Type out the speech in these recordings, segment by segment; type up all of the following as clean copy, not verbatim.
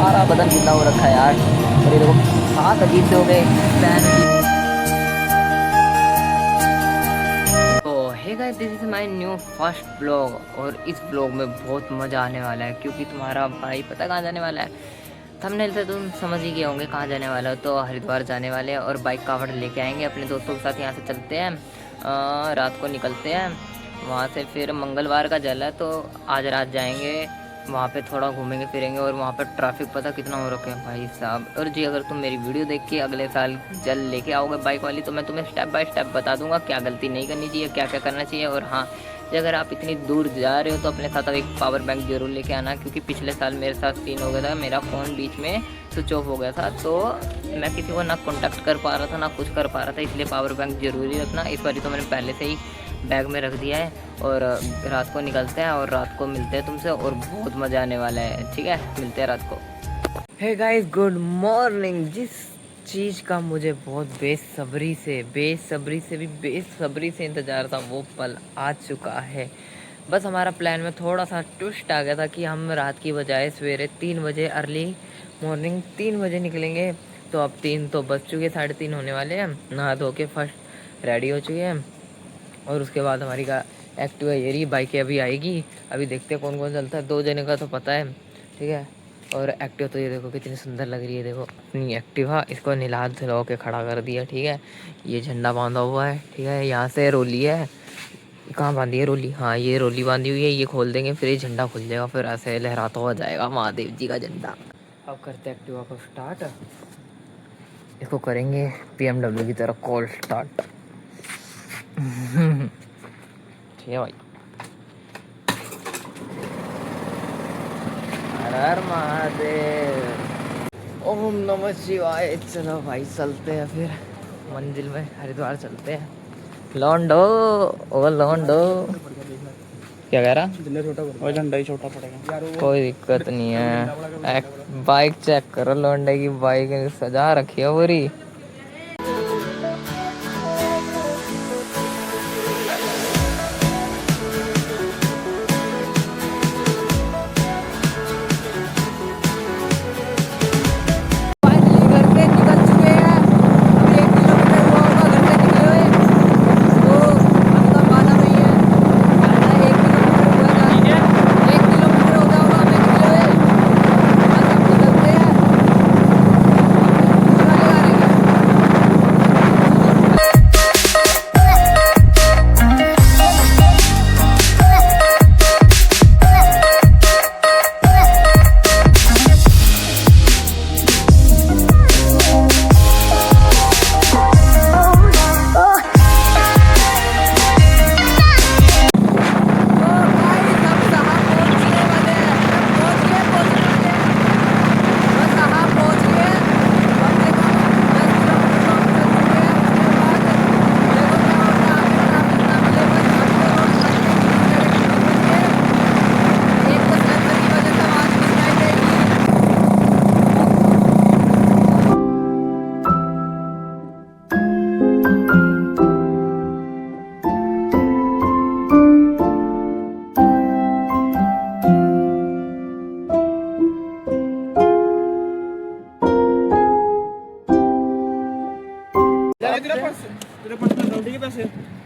सारा बदन गीला हो रखा है यार। और ये देखो हाथ अजीब से हो गए, पैर अजीब। तो hey guys, this is my new first blog. और इस ब्लॉग में बहुत मज़ा आने वाला है क्योंकि तुम्हारा भाई पता कहाँ जाने वाला है। थंबनेल से तुम समझ ही गए होंगे कहाँ जाने वाला हो। तो हरिद्वार जाने वाले हैं और बाइक कावड़ लेके आएंगे अपने दोस्तों के साथ। यहाँ से चलते हैं, रात को निकलते हैं वहाँ से। फिर मंगलवार का जल है तो आज रात जाएंगे वहाँ पे, थोड़ा घूमेंगे फिरेंगे। और वहाँ पर ट्रैफिक पता कितना हो रखे हैं भाई साहब। और जी अगर तुम मेरी वीडियो देख के अगले साल जल लेके आओगे बाइक वाली, तो मैं तुम्हें स्टेप बाय स्टेप बता दूंगा क्या गलती नहीं करनी चाहिए, क्या क्या करना चाहिए। और हाँ, कि अगर आप इतनी दूर जा रहे हो तो अपने साथ अब एक पावर बैंक जरूर लेके आना, क्योंकि पिछले साल मेरे साथ सीन हो गया था, मेरा फ़ोन बीच में स्विच ऑफ हो गया था। तो मैं किसी को ना कॉन्टैक्ट कर पा रहा था ना कुछ कर पा रहा था, इसलिए पावर बैंक ज़रूरी रखना। इस बार तो मैंने पहले से ही बैग में रख दिया है। और रात को निकलते हैं और रात को मिलते हैं तुमसे, और बहुत मज़ा आने वाला है। ठीक है, मिलते हैं रात को। Hey guys, good morning. जिस चीज़ का मुझे बहुत बेसब्री से इंतज़ार था, वो पल आ चुका है। बस हमारा प्लान में थोड़ा सा ट्विस्ट आ गया था कि हम रात की बजाय सवेरे 3 बजे, अर्ली मॉर्निंग 3 बजे निकलेंगे। तो अब 3 तो बज चुके, 3:30 होने वाले हैं। नहा धो के फर्स्ट रेडी हो चुके हैं। और उसके बाद हमारी एक्टिवा ये रही, बाइकें अभी आएगी। अभी देखते हैं कौन कौन चलता है। 2 जने का तो पता है, ठीक है। और एक्टिवा तो ये देखो कितनी सुंदर लग रही है। देखो अपनी एक्टिवा, इसको नीला धो के खड़ा कर दिया, ठीक है। ये झंडा बांधा हुआ है, ठीक है। यहाँ से रोली है, कहाँ बांधी है रोली? हाँ, ये रोली बांधी हुई है। ये खोल देंगे फिर ये झंडा खुल जाएगा, फिर ऐसे लहराता हुआ जाएगा महादेव जी का झंडा। अब करते हैं एक्टिवा को स्टार्ट। इसको करेंगे BMW की तरह कॉल स्टार्ट। ठीक है भाई। हर हर महादेव, ओम नमः शिवाय। चलो भाई चलते हैं फिर मंजिल में, हरिद्वार चलते हैं। लौंडो, ओ लौंडो, क्या कह रहा? झंडा ही छोटा पड़ेगा। कोई दिक्कत नहीं है। बाइक चेक करो, लौंडे की बाइक सजा रखी है पूरी।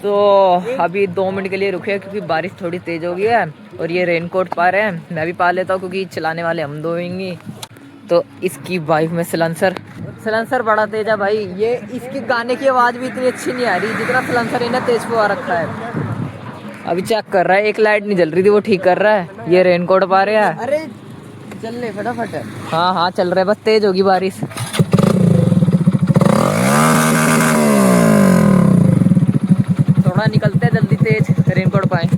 तो अभी 2 मिनट के लिए रुके क्योंकि बारिश थोड़ी तेज हो गई है। और ये रेनकोट पा रहे हैं, मैं भी पा लेता हूँ क्योंकि चलाने वाले हम दो होंगे। तो इसकी बाइक में सिलेंसर बड़ा तेज है भाई। ये इसकी गाने की आवाज़ भी इतनी अच्छी नहीं आ रही जितना सिलेंसर इन्हें तेज पा रखा है। अभी चेक कर रहा है, एक लाइट नहीं जल रही थी, वो ठीक कर रहा है। ये रेनकोट पा रहे हैं। अरे चल ले फटाफट। हाँ हाँ चल रहा है, बस तेज होगी बारिश। थोड़ा निकलते हैं जल्दी, तेज रेनकोट पाए।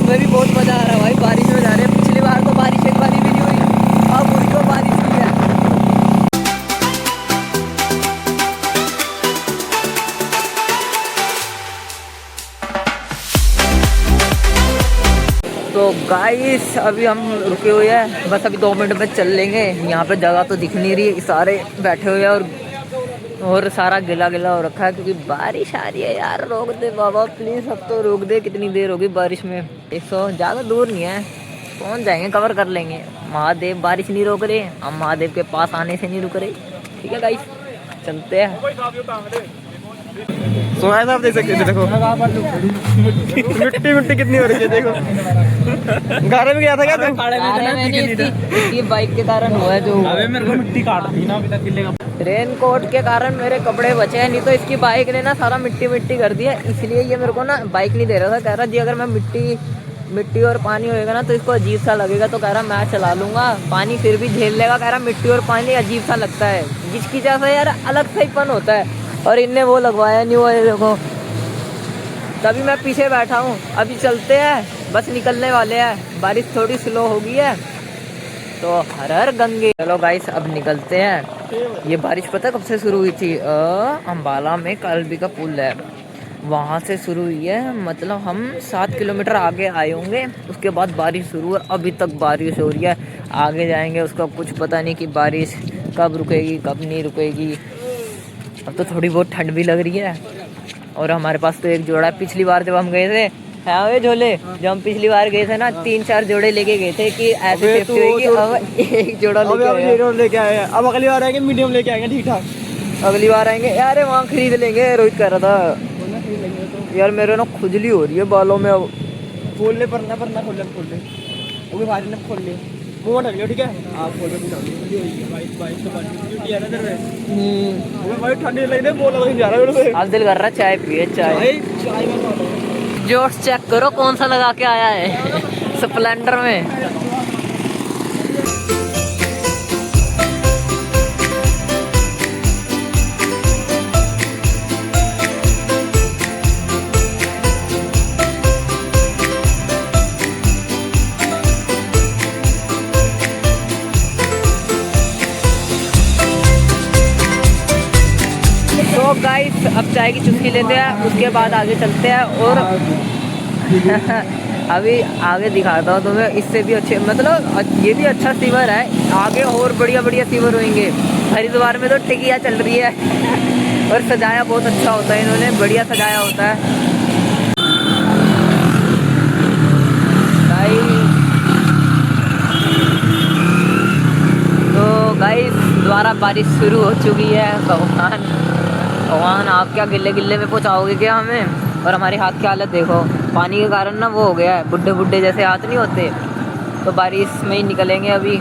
हमें भी बहुत मजा आ रहा है भाई, बारिश में जा रहे हैं। पिछली बार तो बारिश एक बारी भी नहीं हुई, अब हुई तो बारिश हुई है। तो गाइस अभी हम रुके हुए हैं, बस अभी 2 मिनट में चल लेंगे। यहाँ पे जगह तो दिख नहीं रही, सारे बैठे हुए हैं और सारा गिला गिला हो रखा है क्योंकि बारिश आ रही है। यार रोक दे बाबा प्लीज़, अब तो रोक दे, कितनी देर होगी बारिश में। 100 ज़्यादा दूर नहीं है, पहुँच जाएंगे, कवर कर लेंगे। महादेव बारिश नहीं रोक रहे, हम महादेव के पास आने से नहीं रुक रहे। ठीक है गाइस, चलते हैं। सोना साहब देख सकते हैं, देखो मिट्टी मिट्टी कितनी हो रही है, देखो। गाड़ी में गया था क्या तुम? ये बाइक के कारण हुआ है जो मेरे को मिट्टी काट दी ना अभी तक किले का। रेनकोट के कारण मेरे कपड़े बचे हैं, नहीं तो इसकी बाइक ने ना सारा मिट्टी मिट्टी कर दिया। इसलिए ये मेरे को ना बाइक नहीं दे रहा था, कह रहा जी अगर मैं मिट्टी और पानी होएगा ना तो इसको अजीब सा लगेगा, तो कह रहा मैं चला लूँगा, पानी फिर भी झेल लेगा। कह रहा मिट्टी और पानी अजीब सा लगता है, जिसकी जैसा यार अलग सा ही पन होता है। और इनने वो लगवाया न्यू है, देखो तभी मैं पीछे बैठा हूँ। अभी चलते हैं, बस निकलने वाले हैं, बारिश थोड़ी स्लो हो गई है तो हर हर गंगे। चलो गाइस अब निकलते हैं। ये बारिश पता कब से शुरू हुई थी? अम्बाला में कालबी का पुल है, वहाँ से शुरू हुई है। मतलब हम 7 किलोमीटर आगे आए होंगे, उसके बाद बारिश शुरू है। अभी तक बारिश हो रही है, आगे जाएंगे उसका कुछ पता नहीं कि बारिश कब रुकेगी कब नहीं रुकेगी। अब तो थोड़ी बहुत ठंड भी लग रही है और हमारे पास तो एक जोड़ा है। पिछली बार जब हम गए थे, हाँ वे झोले, जब हम पिछली बार गए थे ना 3-4 जोड़े लेके गए थे कि ऐसे सेफ्टी होगी। अब एक जोड़ा लेके आए हैं, अब अगली बार आएंगे मीडियम लेके आएंगे, ठीक ठाक। अगली बार आएंगे यार, वहाँ खरीद लेंगे। रोहित कह रहा था यार मेरे ना खुजली हो रही है बालों में। अब खोल ले, पर ना खोल ले, वो भी भारी ना खोल ले, मुँह ढक लियो, ठीक है। आप खोल ले, भाई ठंडी लग रही है, बोल लग जा रहा है मेरे को। आज दिल कर रहा है चाय पिए, चाय जोश चेक करो कौन सा लगा के आया है स्प्लेंडर में। तो गाइस अब चाय की चुस्की लेते हैं, उसके बाद आगे चलते हैं। और अभी आगे दिखाता हूँ तुम्हें, इससे भी अच्छे, मतलब ये भी अच्छा सीवर है, आगे और बढ़िया बढ़िया सीवर होंगे। हरिद्वार में तो टिकिया चल रही है और सजाया बहुत अच्छा होता है, इन्होंने बढ़िया सजाया होता है। तो गाइस दोबारा बारिश शुरू हो चुकी है। भगवान आप क्या गिल्ले गिल्ले में पहुँचाओगे क्या हमें? और हमारे हाथ की हालत देखो, पानी के कारण ना वो हो गया है, बुड्ढे बुड्ढे जैसे हाथ नहीं होते। तो बारिश में ही निकलेंगे अभी,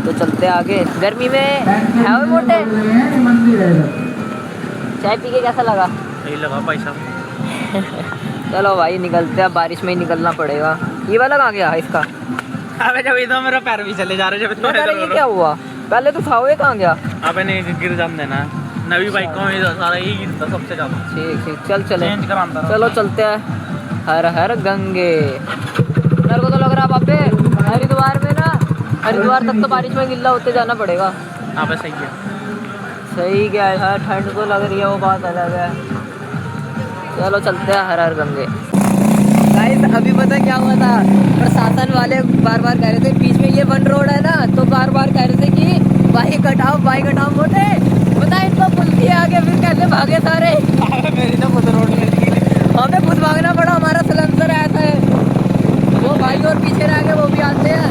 तो चलते आगे। गर्मी में है वो मोटे। चाय पी के कैसा लगा? नहीं लगा भाई साहब। चलो भाई निकलते हैं, बारिश में ही निकलना पड़ेगा। ये वाला कहाँ गया इसका? अबे जब इधर मेरा पैर भी चले जा रहे, जब इतना ये क्या हुआ? पहले तो था, ये कहाँ गया? अबे नहीं गिर जान देना, नवी बाइकों में सारा यही गिरता सबसे ज्यादा। ठीक चल चले, चेंज कराता चलो चलते हैं। हर हर गंगे। मेरे को तो लग रहा है बापे हरिद्वार में ना, हरिद्वार तक तो बारिश में गिल्ला होते जाना पड़ेगा। हाँ बस सही है, सही क्या है, ठंड तो लग रही है वो बात अलग है। चलो चलते हैं हर हर गंगे। गाइस अभी पता क्या हुआ था, प्रशासन वाले बार बार कह रहे थे, बीच में ये वन रोड है ना, तो बार बार कह रहे थे कि बाइक हटाओ मोटे। पता है इनको पुल दिए आगे, फिर कैसे भागे सारे। मेरी तो खुद रोड में हमें खुद भागना पड़ा, हमारा सिलेंसर ऐसा है। वो भाई और पीछे रह गए, वो भी आते हैं।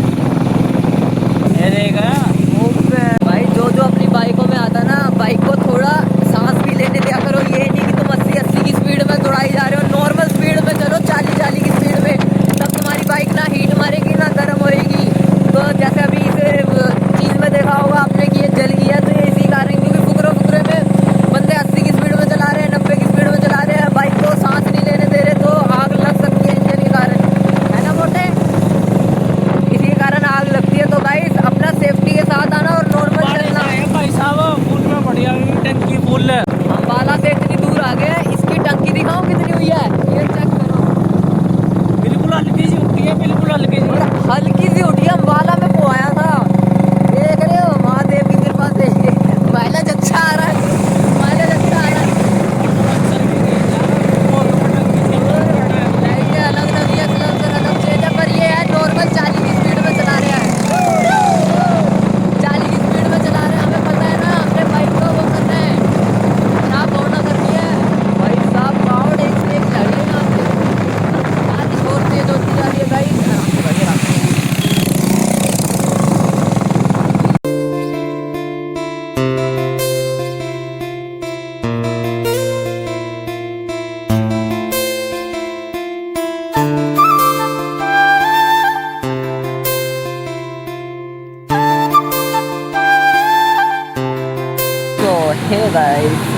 भाई जो जो अपनी बाइकों में आता ना, बाइक को थोड़ा सांस भी लेने दिया करो। ये नहीं कि तुम 80-80 की स्पीड में दौड़ाई जा रहे हो, नॉर्मल स्पीड में चलो, 40-40 की स्पीड में, तब तुम्हारी बाइक ना हीट मारेगी ना गर्म होएगी। तो जैसे अभी इस चीज़ में देखा होगा आपने कि ये जल गया, तो ये इसी कारण, क्योंकि फुकरे में बंदे 80 की स्पीड में चला रहे हैं, 90 की स्पीड में चला रहे हैं, बाइक को सांस नहीं लेने दे रहे, तो आग लग सकती है इंजन के कारण, है ना मोटे? इसी कारण आग लगती है। तो गाइस अपना सेफ्टी के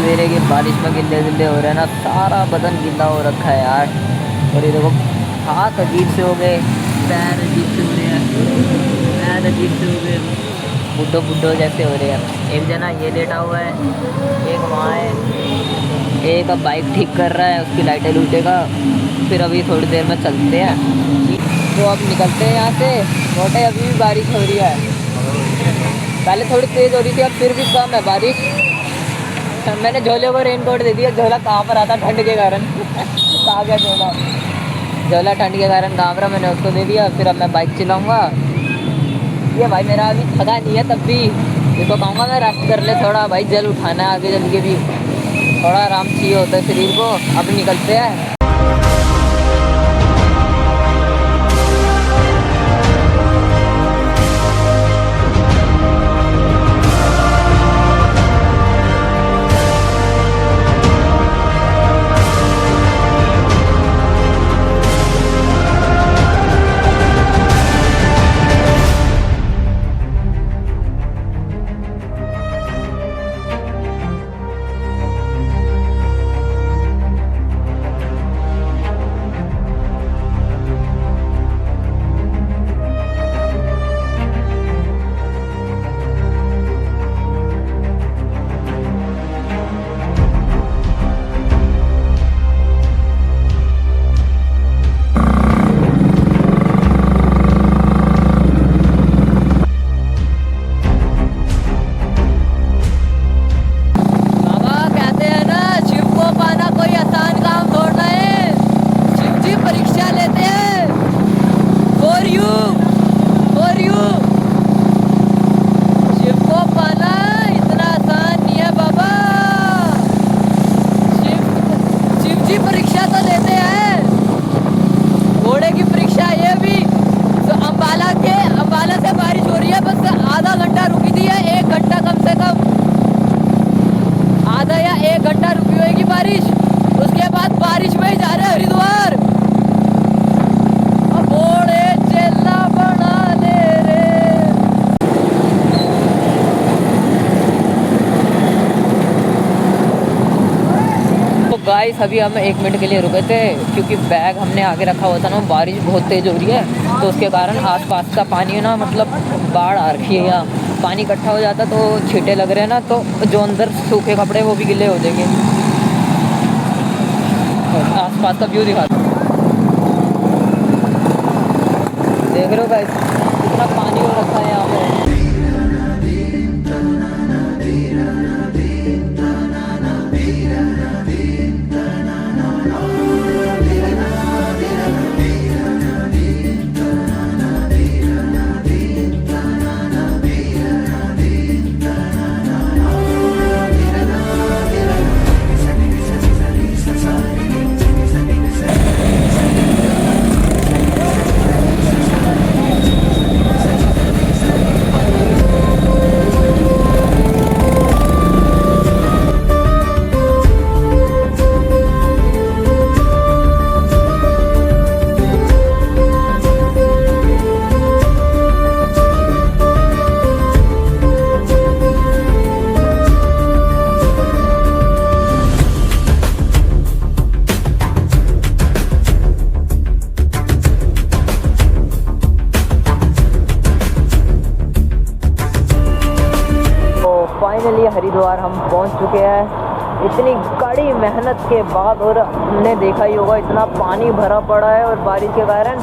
सवेरे की बारिश में गिल्ले गिल्ले हो रहे हैं ना, सारा बदन गीला हो रखा है यार। और ये देखो हाथ अजीब से हो गए, पैर अजीब से हो रहे हैं, पैर अजीब से हो गए, बुड्ढो बुड्ढो जैसे हो रहे हैं। एक जना ये लेटा हुआ है, एक वहाँ है, एक अब बाइक ठीक कर रहा है, उसकी लाइटें लूटेगा। फिर अभी थोड़ी देर में चलते हैं, तो अब निकलते हैं यहाँ से। मोटे अभी भी बारिश हो रही है, पहले थोड़ी तेज़ हो रही थी, अब फिर भी कम है बारिश। मैंने झोले को रेनकोट दे दिया, झोला कहाँ पर आता ठंड के कारण आ गया झोला ठंड के कारण कहाँ पर, मैंने उसको दे दिया। फिर अब मैं बाइक चलाऊँगा। ये भाई मेरा अभी थका नहीं है, तब भी इसको कहूँगा मैं रेस्ट कर ले थोड़ा, भाई जल उठाना है आगे चल के भी, थोड़ा आराम चाहिए होता है शरीर को। अब निकलते हैं। गाइस अभी हम 1 मिनट के लिए रुके थे, क्योंकि बैग हमने आगे रखा हुआ था ना, बारिश बहुत तेज़ हो रही है, तो उसके कारण आसपास का पानी है ना, मतलब बाढ़ आ रखी है यहाँ, पानी इकट्ठा हो जाता तो छींटे लग रहे हैं ना, तो जो अंदर सूखे कपड़े वो भी गिले हो जाएंगे। आसपास का व्यू दिखा दो, देख रहे हो गाइस कितना पानी हो रखा है यहाँ पे। फाइनली हरिद्वार हम पहुंच चुके हैं, इतनी कड़ी मेहनत के बाद। और हमने देखा ही होगा इतना पानी भरा पड़ा है, और बारिश के कारण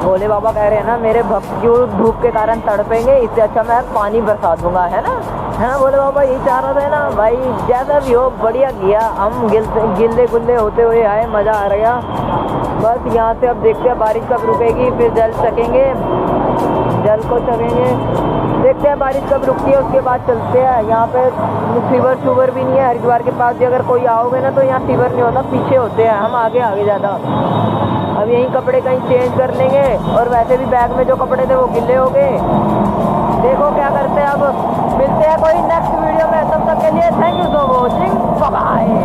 भोले बाबा कह रहे हैं ना, मेरे भक्त क्यों धूप के कारण तड़पेंगे, इससे अच्छा मैं पानी बरसा दूंगा, है ना भोले बाबा यही चाह रहा था ना भाई। जैसा भी हो बढ़िया किया, हम गिल्ले गुल्ले होते हुए आए, मज़ा आ रहा। बस यहाँ से अब देखते हैं बारिश कब रुकेगी, फिर जल को चखेंगे, देखते हैं बारिश कब रुकती है, उसके बाद चलते हैं। यहाँ पे फीवर भी नहीं है हरिद्वार के पास भी, अगर कोई आओगे ना तो यहाँ फीवर नहीं होता, पीछे होते हैं हम, आगे ज़्यादा। अब यहीं कपड़े कहीं चेंज कर लेंगे, और वैसे भी बैग में जो कपड़े थे वो गिले हो गए। देखो क्या करते हैं, अब मिलते हैं कोई नेक्स्ट वीडियो में, तब तक के लिए thank you for watching, bye bye.